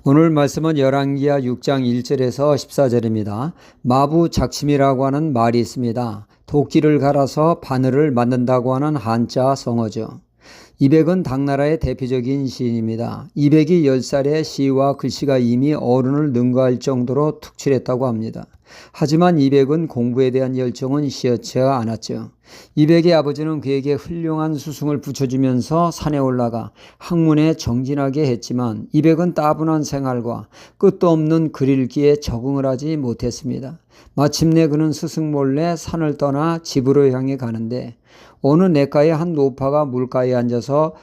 오늘 말씀은 열왕기하 6장 1절에서 14절입니다. 마부작심이라고 하는 말이 있습니다. 도끼를 갈아서 바늘을 만든다고 하는 한자 성어죠. 이백은 당나라의 대표적인 시인입니다. 이백이 10살에 시와 글씨가 이미 어른을 능가할 정도로 특출했다고 합니다. 하지만 이백은 공부에 대한 열정은 시어치 않았죠. 이백의 아버지는 그에게 훌륭한 수승을 붙여주면서 산에 올라가 학문에 정진하게 했지만 이백은 따분한 생활과 끝도 없는 글 읽기에 적응을 하지 못했습니다. 마침내 그는 스승 몰래 산을 떠나 집으로 향해 가는데 어느 냇가에 한 노파가 물가에 앉아서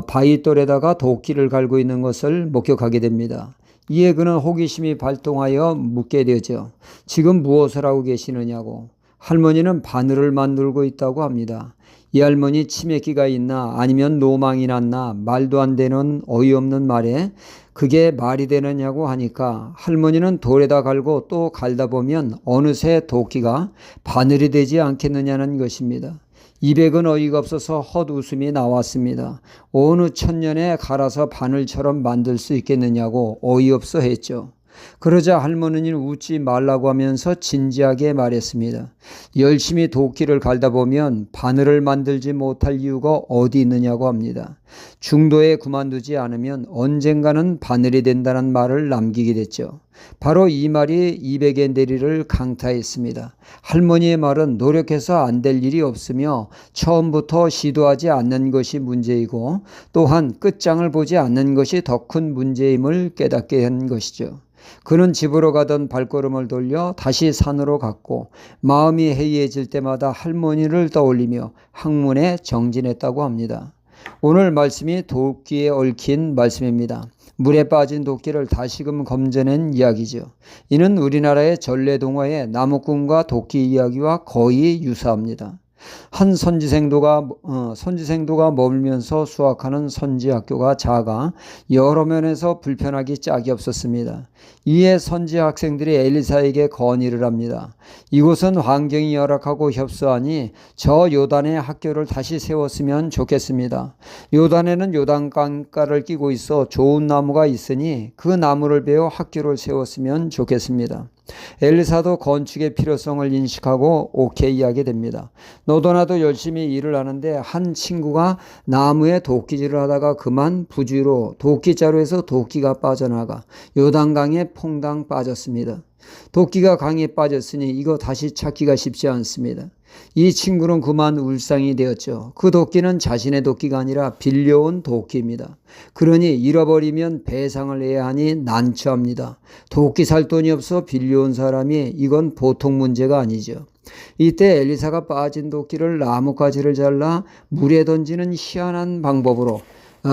바위돌에다가 도끼를 갈고 있는 것을 목격하게 됩니다. 이에 그는 호기심이 발동하여 묻게 되죠. 지금 무엇을 하고 계시느냐고. 할머니는 바늘을 만들고 있다고 합니다. 이 할머니 치매기가 있나 아니면 노망이 났나 말도 안 되는 어이없는 말에 그게 말이 되느냐고 하니까 할머니는 돌에다 갈고 또 갈다 보면 어느새 도끼가 바늘이 되지 않겠느냐는 것입니다. 이백은 어이가 없어서 헛웃음이 나왔습니다. 어느 천년에 갈아서 바늘처럼 만들 수 있겠느냐고 어이없어 했죠. 그러자 할머니는 웃지 말라고 하면서 진지하게 말했습니다. 열심히 도끼를 갈다 보면 바늘을 만들지 못할 이유가 어디 있느냐고 합니다. 중도에 그만두지 않으면 언젠가는 바늘이 된다는 말을 남기게 됐죠. 바로 이 말이 이백의 내리를 강타했습니다. 할머니의 말은 노력해서 안 될 일이 없으며 처음부터 시도하지 않는 것이 문제이고 또한 끝장을 보지 않는 것이 더 큰 문제임을 깨닫게 한 것이죠. 그는 집으로 가던 발걸음을 돌려 다시 산으로 갔고 마음이 해이해질 때마다 할머니를 떠올리며 학문에 정진했다고 합니다. 오늘 말씀이 도끼에 얽힌 말씀입니다. 물에 빠진 도끼를 다시금 검져낸 이야기죠. 이는 우리나라의 전래동화의 나무꾼과 도끼 이야기와 거의 유사합니다. 한 선지생도가 머물면서 수학하는 선지학교가 작아 여러 면에서 불편하기 짝이 없었습니다. 이에 선지 학생들이 엘리사에게 건의를 합니다. 이곳은 환경이 열악하고 협소하니 저 요단에 학교를 다시 세웠으면 좋겠습니다. 요단에는 요단강가를 끼고 있어 좋은 나무가 있으니 그 나무를 베어 학교를 세웠으면 좋겠습니다. 엘리사도 건축의 필요성을 인식하고 오케이 하게 됩니다. 너도 나도 열심히 일을 하는데 한 친구가 나무에 도끼질을 하다가 그만 부주의로 도끼자루에서 도끼가 빠져나가 요단강에 퐁당 빠졌습니다. 도끼가 강에 빠졌으니 이거 다시 찾기가 쉽지 않습니다. 이 친구는 그만 울상이 되었죠. 그 도끼는 자신의 도끼가 아니라 빌려온 도끼입니다. 그러니 잃어버리면 배상을 해야 하니 난처합니다. 도끼 살 돈이 없어 빌려온 사람이 이건 보통 문제가 아니죠. 이때 엘리사가 빠진 도끼를 나뭇가지를 잘라 물에 던지는 희한한 방법으로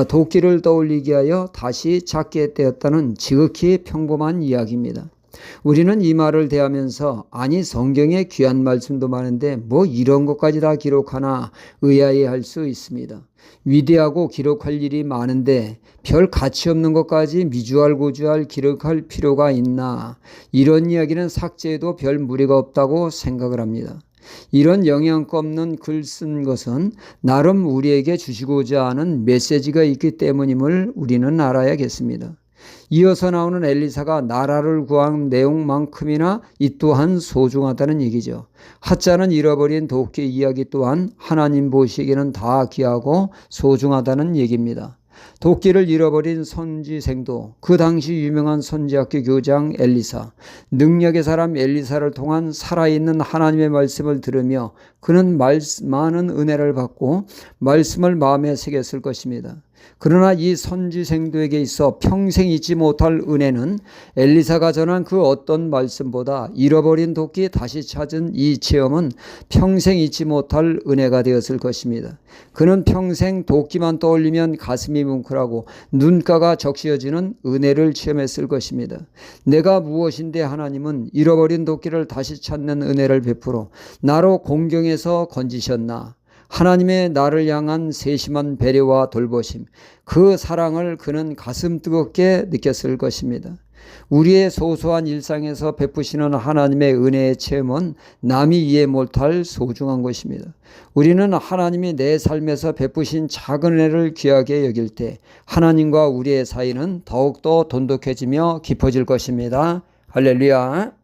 도끼를 떠올리게 하여 다시 찾게 되었다는 지극히 평범한 이야기입니다. 우리는 이 말을 대하면서 아니 성경에 귀한 말씀도 많은데 뭐 이런 것까지 다 기록하나 의아해할 수 있습니다. 위대하고 기록할 일이 많은데 별 가치 없는 것까지 미주알고주알 기록할 필요가 있나, 이런 이야기는 삭제해도 별 무리가 없다고 생각을 합니다. 이런 영양가 없는 글 쓴 것은 나름 우리에게 주시고자 하는 메시지가 있기 때문임을 우리는 알아야겠습니다. 이어서 나오는 엘리사가 나라를 구한 내용만큼이나 이 또한 소중하다는 얘기죠. 하찮은 잃어버린 도끼 이야기 또한 하나님 보시기에는 다 귀하고 소중하다는 얘기입니다. 도끼를 잃어버린 선지생도, 그 당시 유명한 선지학교 교장 엘리사, 능력의 사람 엘리사를 통한 살아있는 하나님의 말씀을 들으며 그는 많은 은혜를 받고 말씀을 마음에 새겼을 것입니다. 그러나 이 선지생도에게 있어 평생 잊지 못할 은혜는 엘리사가 전한 그 어떤 말씀보다 잃어버린 도끼 다시 찾은 이 체험은 평생 잊지 못할 은혜가 되었을 것입니다. 그는 평생 도끼만 떠올리면 가슴이 뭉클하고 눈가가 적시어지는 은혜를 체험했을 것입니다. 내가 무엇인데 하나님은 잃어버린 도끼를 다시 찾는 은혜를 베풀어 나로 공경에서 건지셨나. 하나님의 나를 향한 세심한 배려와 돌보심, 그 사랑을 그는 가슴 뜨겁게 느꼈을 것입니다. 우리의 소소한 일상에서 베푸시는 하나님의 은혜의 체험은 남이 이해 못할 소중한 것입니다. 우리는 하나님이 내 삶에서 베푸신 작은 은혜를 귀하게 여길 때 하나님과 우리의 사이는 더욱더 돈독해지며 깊어질 것입니다. 할렐루야.